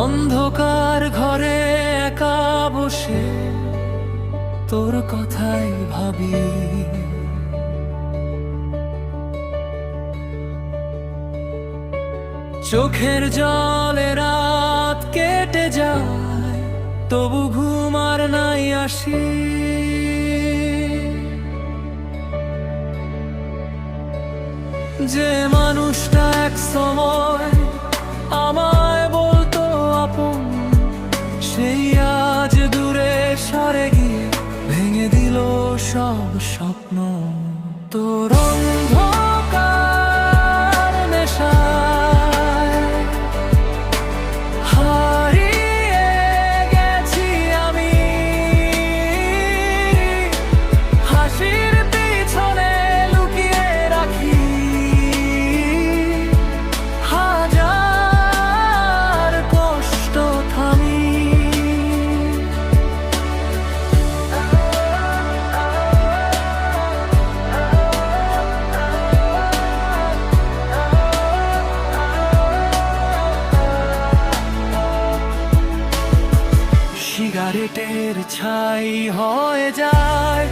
অন্ধকার ঘরে একা বসে তোর কথাই ভাবি, চোখের জলে রাত কেটে যায়, তবু ঘুম আর নাই আসি। যে মানুষটা এক সময় আমায় বলতো আপন, সেই আজ দূরে সরে গিয়ে ভেঙে দিল সব স্বপ্ন। তোর অন্ধকার নেশায় হারিয়ে গেছি আমি, হাসির পিছনে লুকিয়ে রাখি হাজার কষ্ট থামি। সিগারেটের ছাই হয়ে যায়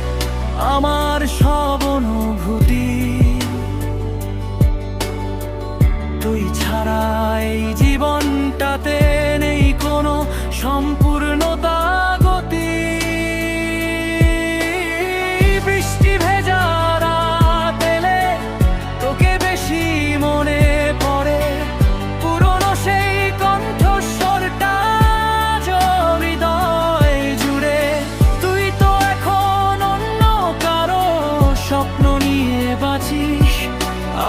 আমার সব অনুভূতি, তুই ছাড়া এই জীবনটাতে নেই কোনো সম্পূর্ণতা গতি। বৃষ্টি ভেজা রাত এলে তোকে বেশি মনে পড়ে, পুরনো সেই কণ্ঠস্বরটা হৃদয় জুড়ে। তুই তো এখন অন্য কারো স্বপ্ন নিয়ে বাঁচিস,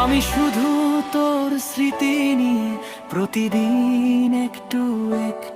আমি শুধু তোর স্মৃতি নিয়ে প্রতিদিন একটু একটু